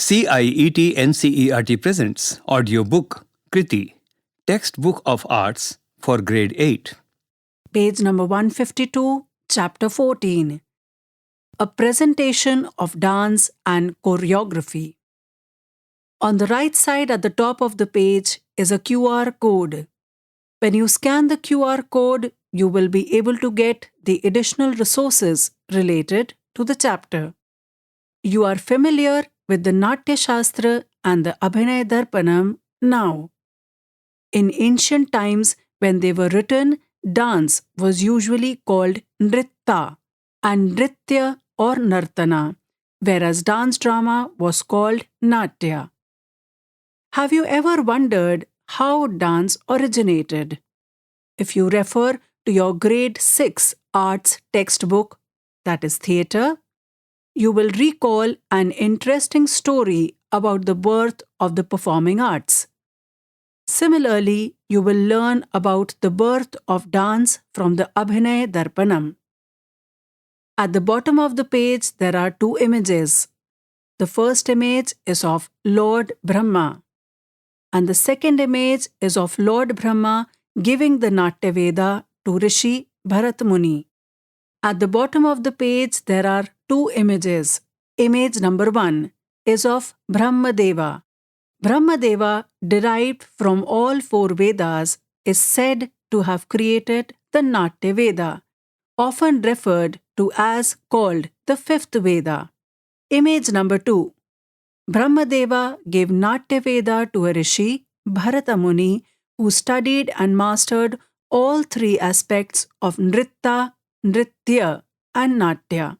CIET NCERT presents audiobook Kriti, Textbook of Arts for Grade 8. Page number 152, Chapter 14. A presentation of dance and choreography. On the right side at the top of the page is a QR code. When you scan the QR code, you will be able to get the additional resources related to the chapter. You are familiar with the Natya Shastra and the Abhinay Darpanam now. In ancient times, when they were written, dance was usually called nritta and nritya or nartana, whereas dance drama was called natya. Have you ever wondered how dance originated? If you refer to your grade 6 arts textbook, that is theatre, you will recall an interesting story about the birth of the performing arts. Similarly, you will learn about the birth of dance from the Abhinay Darpanam. At the bottom of the page, there are two images. The first image is of Lord Brahma, and the second image is of Lord Brahma giving the Natya Veda to Rishi Bharat Muni. At the bottom of the page, there are two images. Image number 1 is of Brahmadeva. Brahmadeva, derived from all four Vedas, is said to have created the Natya Veda, often referred to as called the fifth Veda. Image number 2. Brahmadeva gave Natya Veda to a rishi, Bharata Muni, who studied and mastered all three aspects of Nritta, Nritya, and Natya.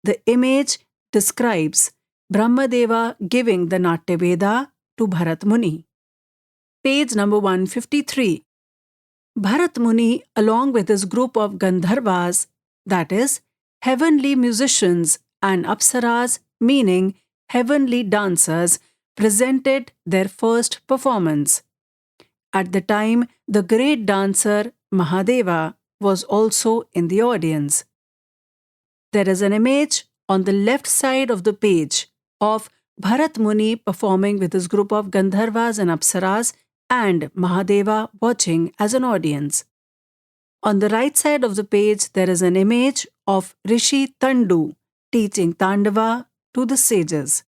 The image describes Brahmadeva giving the Natya Veda to Bharat Muni. Page number 153. Bharat Muni, along with his group of Gandharvas, that is, heavenly musicians, and Apsaras, meaning heavenly dancers, presented their first performance. At the time, the great dancer Mahadeva was also in the audience. There is an image on the left side of the page of Bharat Muni performing with his group of Gandharvas and Apsaras and Mahadeva watching as an audience. On the right side of the page, there is an image of Rishi Tandu teaching Tandava to the sages.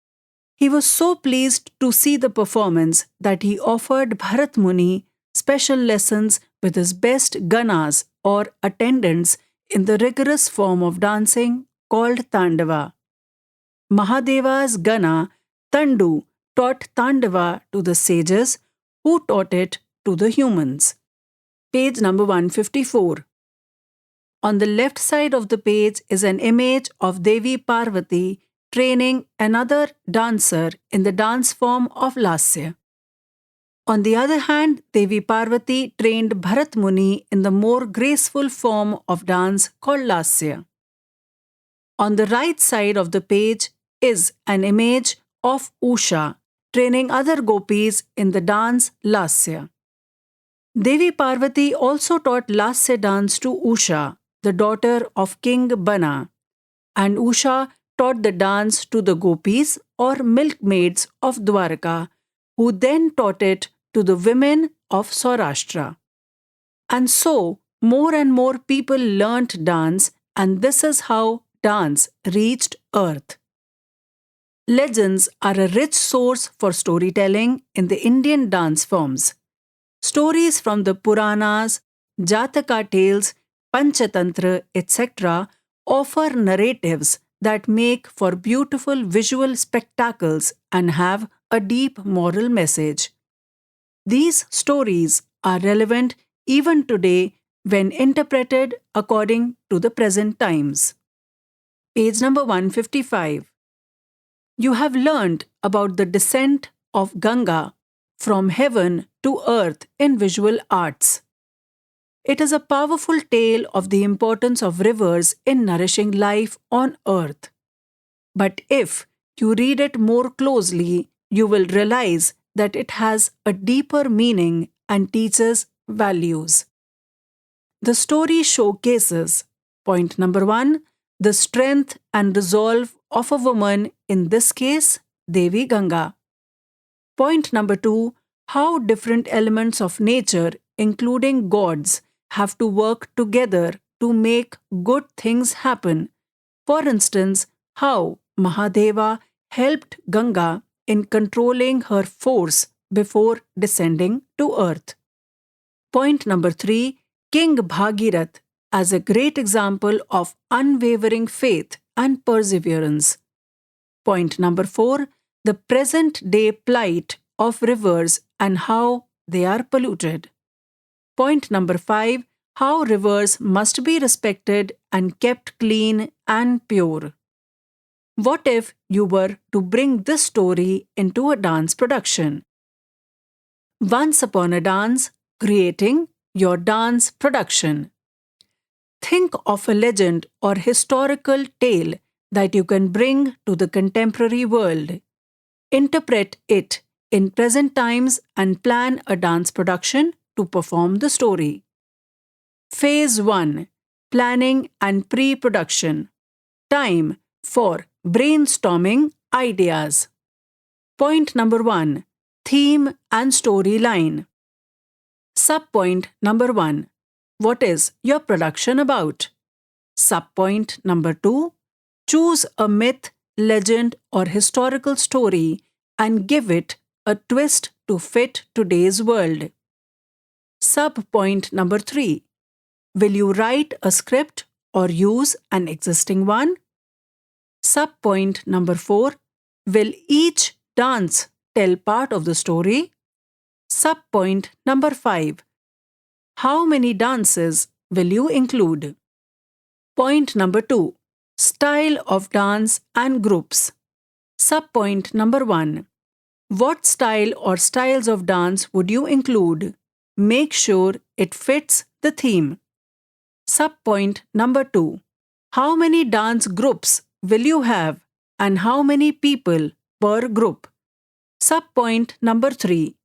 He was so pleased to see the performance that he offered Bharat Muni special lessons with his best ganas or attendants in the rigorous form of dancing called Tandava. Mahadeva's gana, Tandu, taught Tandava to the sages, who taught it to the humans. Page number 154. On the left side of the page is an image of Devi Parvati training another dancer in the dance form of Lasya. On the other hand, Devi Parvati trained Bharat Muni in the more graceful form of dance called Lasya. On the right side of the page is an image of Usha training other gopis in the dance Lasya. Devi Parvati also taught Lasya dance to Usha, the daughter of King Bana, and Usha taught the dance to the gopis or milkmaids of Dwarka, who then taught it to the women of Saurashtra. And so, more and more people learnt dance, and this is how dance reached earth. Legends are a rich source for storytelling in the Indian dance forms. Stories from the Puranas, Jataka tales, Panchatantra, etc. offer narratives that make for beautiful visual spectacles and have a deep moral message. These stories are relevant even today when interpreted according to the present times. Page number 155. You have learned about the descent of Ganga from heaven to earth in visual arts. It is a powerful tale of the importance of rivers in nourishing life on earth. But if you read it more closely, you will realize that it has a deeper meaning and teaches values. The story showcases, point number 1, the strength and resolve of a woman, in this case, Devi Ganga. Point number 2. How different elements of nature, including gods, have to work together to make good things happen. For instance, how Mahadeva helped Ganga in controlling her force before descending to earth. Point number 3. King Bhagirath as a great example of unwavering faith and perseverance. Point number 4. The present day plight of rivers and how they are polluted. Point number 5. How rivers must be respected and kept clean and pure. What if you were to bring this story into a dance production? Once upon a dance, creating your dance production. Think of a legend or historical tale that you can bring to the contemporary world. Interpret it in present times and plan a dance production to perform the story. Phase 1. Planning and pre-production. Time for brainstorming ideas. Point number 1. Theme and storyline. Subpoint number 1. What is your production about? Subpoint number 2. Choose a myth, legend, or historical story and give it a twist to fit today's world. Subpoint number 3. Will you write a script or use an existing one? Subpoint number 4. Will each dance tell part of the story? Subpoint number 5. How many dances will you include? Point number 2. Style of dance and groups. Subpoint number 1. What style or styles of dance would you include? Make sure it fits the theme. Subpoint number 2. How many dance groups will you have and how many people per group? Subpoint number 3.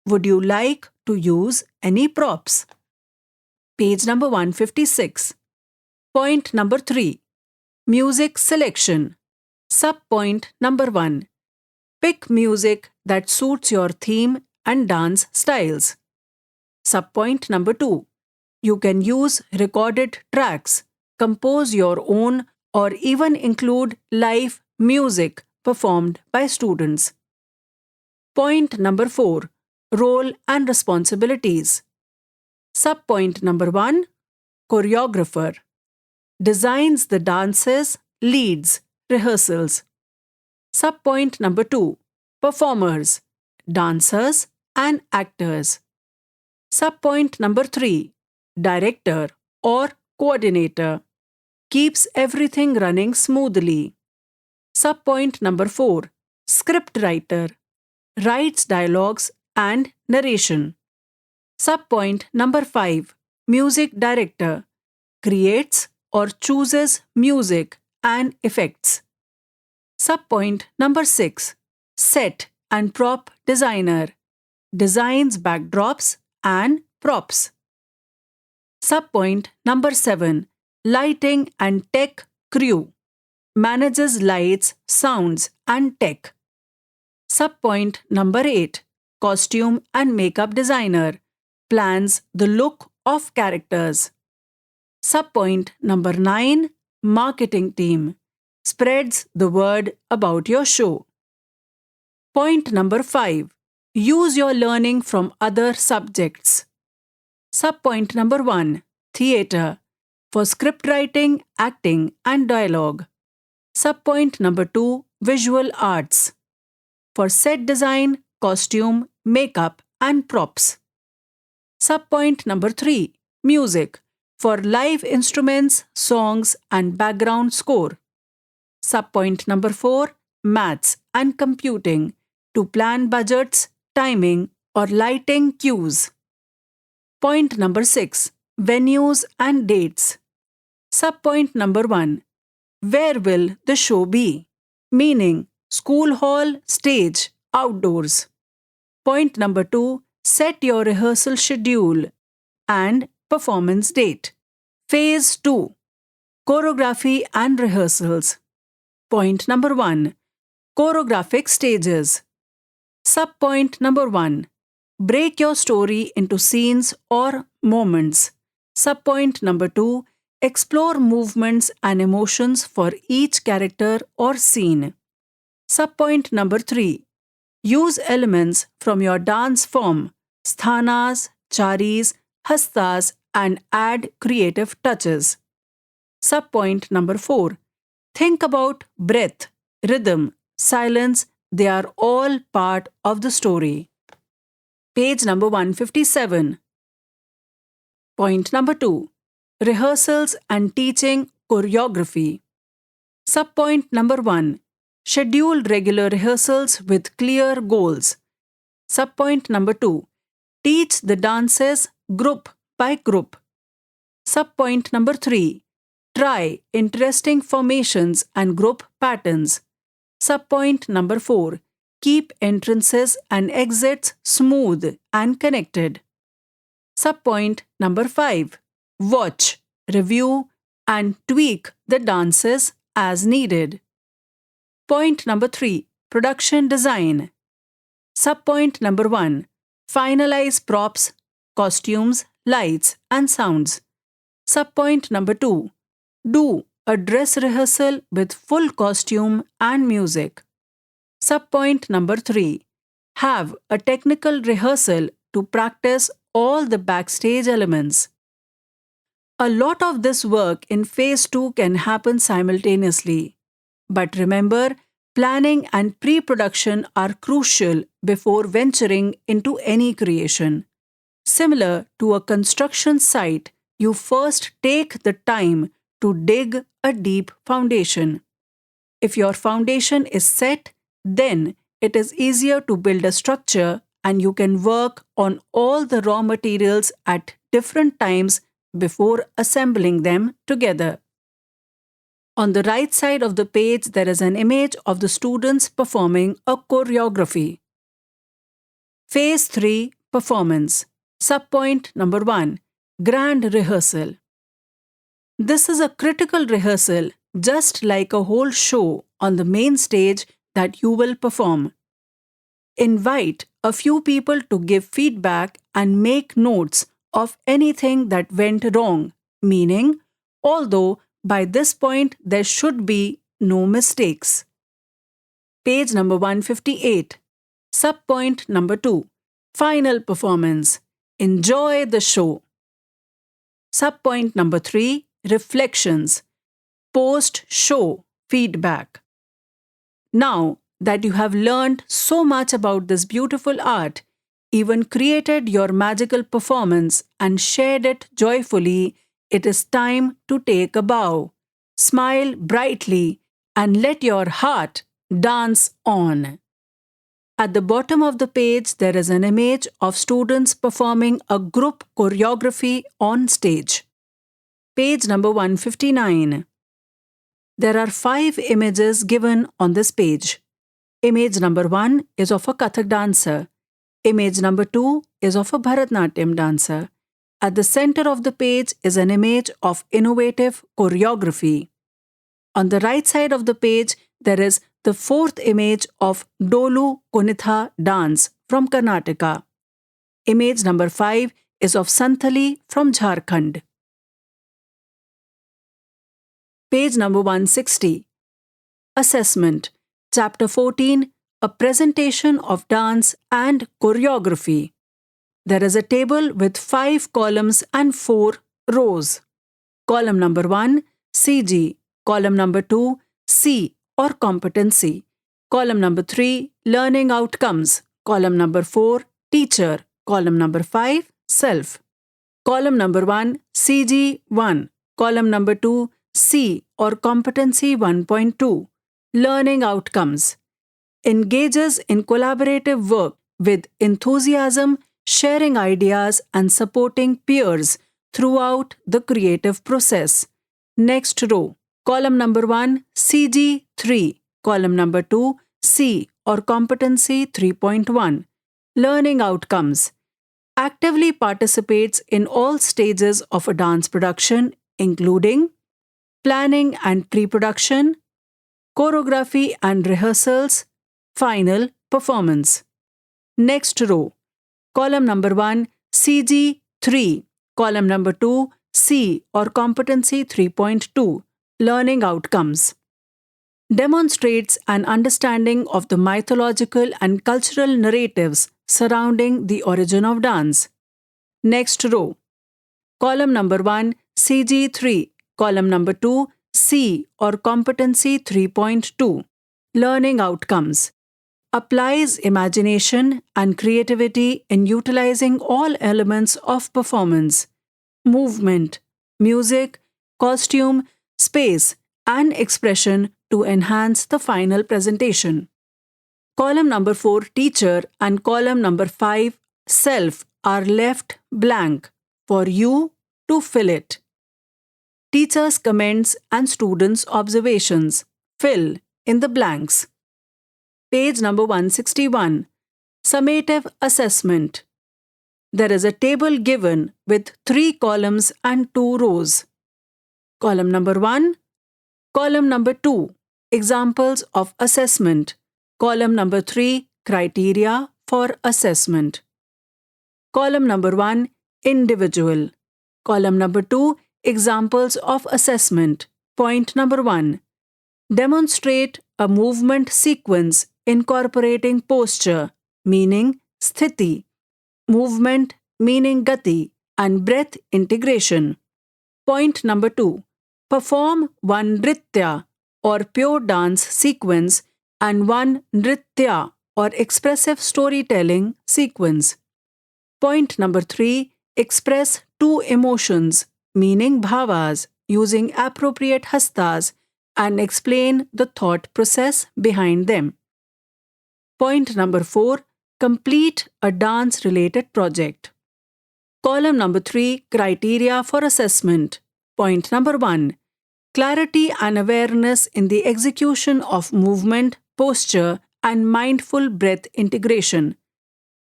Would you like to use any props? Page number 156. Point number 3. Music selection. Subpoint number 1. Pick music that suits your theme and dance styles. Subpoint number 2. You can use recorded tracks, compose your own, or even include live music performed by students. Point number 4. Role and responsibilities. Subpoint number 1. Choreographer. Designs the dances, leads, rehearsals. Subpoint number 2. Performers, dancers, and actors. Subpoint number 3. Director or coordinator. Keeps everything running smoothly. Subpoint number 4. Scriptwriter. Writes dialogues and narration. Subpoint number 5. Music director. Creates or chooses music and effects. Subpoint number 6. Set and prop designer. Designs backdrops and props. Subpoint number 7. Lighting and tech crew. Manages lights, sounds, and tech. Subpoint number 8. Costume and makeup designer. Plans the look of characters. Subpoint number 9. Marketing team. Spreads the word about your show. Point number 5. Use your learning from other subjects. Subpoint number 1. Theatre. For script writing, acting, and dialogue. Subpoint number 2. Visual arts. For set design, costume, makeup, and props. Subpoint number 3. Music. For live instruments, songs, and background score. Subpoint number 4. Maths and computing. To plan budgets, timing, or lighting cues. Point number 6. Venues and dates. Subpoint number 1. Where will the show be? Meaning school hall, stage, outdoors. Point number 2. Set your rehearsal schedule and performance date. Phase 2. Choreography and rehearsals. Point number 1. Choreographic stages. Subpoint number 1. Break your story into scenes or moments. Subpoint number 2. Explore movements and emotions for each character or scene. Subpoint number 3. Use elements from your dance form, sthanas, charis, hastas, and add creative touches. Subpoint number 4. Think about breath, rhythm, silence. They are all part of the story. Page number 157. Point number 2. Rehearsals and teaching choreography. Subpoint number 1. Schedule regular rehearsals with clear goals. Subpoint number 2. Teach the dances group by group. Subpoint number 3. Try interesting formations and group patterns. Subpoint number 4. Keep entrances and exits smooth and connected. Subpoint number 5. Watch, review, and tweak the dances as needed. Point number 3. Production design. Subpoint number 1. Finalize props, costumes, lights, and sounds. Subpoint number 2. Do a dress rehearsal with full costume and music. Subpoint number 3. Have a technical rehearsal to practice all the backstage elements. A lot of this work in phase 2 can happen simultaneously. But remember, planning and pre-production are crucial before venturing into any creation. Similar to a construction site, you first take the time to dig a deep foundation. If your foundation is set, then it is easier to build a structure and you can work on all the raw materials at different times before assembling them together. On the right side of the page, there is an image of the students performing a choreography. Phase 3 Performance. Subpoint number 1. Grand rehearsal. This is a critical rehearsal, just like a whole show on the main stage that you will perform. Invite a few people to give feedback and make notes of anything that went wrong, meaning, although by this point there should be no mistakes. Page number 158. Subpoint number 2. Final performance. Enjoy the show. Subpoint number 3. Reflections. Post-show feedback. Now that you have learned so much about this beautiful art, even created your magical performance and shared it joyfully, it is time to take a bow. Smile brightly and let your heart dance on. At the bottom of the page, there is an image of students performing a group choreography on stage. Page number 159. There are 5 images given on this page. Image number 1 is of a Kathak dancer. Image number 2 is of a Bharatnatyam dancer. At the center of the page is an image of innovative choreography. On the right side of the page, there is the 4th image of Dolu Kunitha dance from Karnataka. Image number 5 is of Santhali from Jharkhand. Page number 160. Assessment. Chapter 14. A presentation of dance and choreography. There is a table with 5 columns and 4 rows. Column number 1, CG. Column number 2, C or competency. Column number 3, learning outcomes. Column number 4, teacher. Column number 5, self. Column number 1, CG1. Column number 2, C or competency 1.2. Learning outcomes. Engages in collaborative work with enthusiasm, sharing ideas and supporting peers throughout the creative process. Next row. Column number 1, CG3. Column number 2, C or competency 3.1. Learning outcomes. Actively participates in all stages of a dance production, including planning and pre-production, choreography and rehearsals, Final performance. Next row. Column number 1, CG 3. Column number 2, C or competency 3.2. Learning outcomes. Demonstrates an understanding of the mythological and cultural narratives surrounding the origin of dance. Next row. Column number 1, CG 3. Column number 2, C or competency 3.2. Learning outcomes. Applies imagination and creativity in utilizing all elements of performance: movement, music, costume, space, and expression to enhance the final presentation. Column number 4, teacher, and column number 5, self, are left blank for you to fill it. Teacher's comments and students' observations. Fill in the blanks. Page number 161. Summative assessment. There is a table given with 3 columns and 2 rows. Column number 1. Column number 2. Examples of assessment. Column number 3. Criteria for assessment. Column number 1. Individual. Column number 2. Examples of assessment. Point number 1. Demonstrate a movement sequence incorporating posture, meaning sthiti, movement, meaning gati, and breath integration. Point number 2. Perform one nritya or pure dance sequence and one nritya or expressive storytelling sequence. Point number 3. Express 2 emotions, meaning bhavas, using appropriate hastas and explain the thought process behind them. Point number 4. Complete a dance-related project. Column number 3. Criteria for assessment. Point number 1. Clarity and awareness in the execution of movement, posture, and mindful breath integration.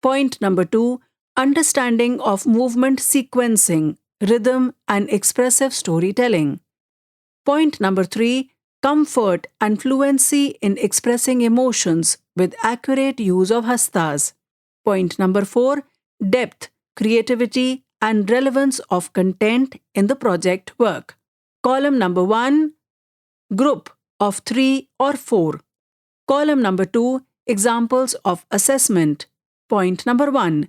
Point number 2. Understanding of movement sequencing, rhythm, and expressive storytelling. Point number 3. Comfort and fluency in expressing emotions with accurate use of hastas. Point number 4. Depth, creativity, and relevance of content in the project work. Column number 1. Group of 3 or 4. Column number 2. Examples of assessment. Point number 1.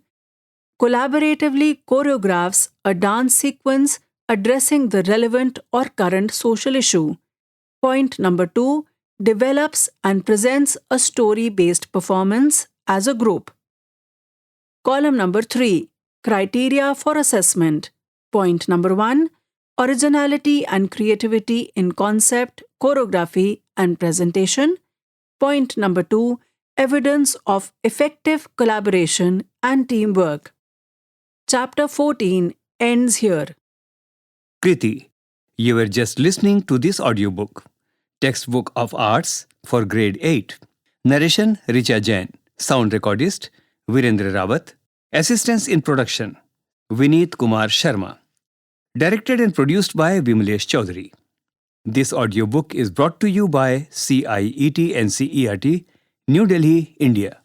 Collaboratively choreographs a dance sequence addressing the relevant or current social issue. Point number 2. Develops and presents a story-based performance as a group. Column number 3. Criteria for assessment. Point number 1. Originality and creativity in concept, choreography, and presentation. Point number 2. Evidence of effective collaboration and teamwork. Chapter 14 ends here. Kriti, you were just listening to this audiobook, Textbook of Arts for Grade 8. Narration Richa Jain. Sound recordist Virendra Rawat. Assistance in production Vineet Kumar Sharma. Directed and produced by Vimalesh Chaudhary. This audiobook is brought to you by CIET NCERT, New Delhi, India.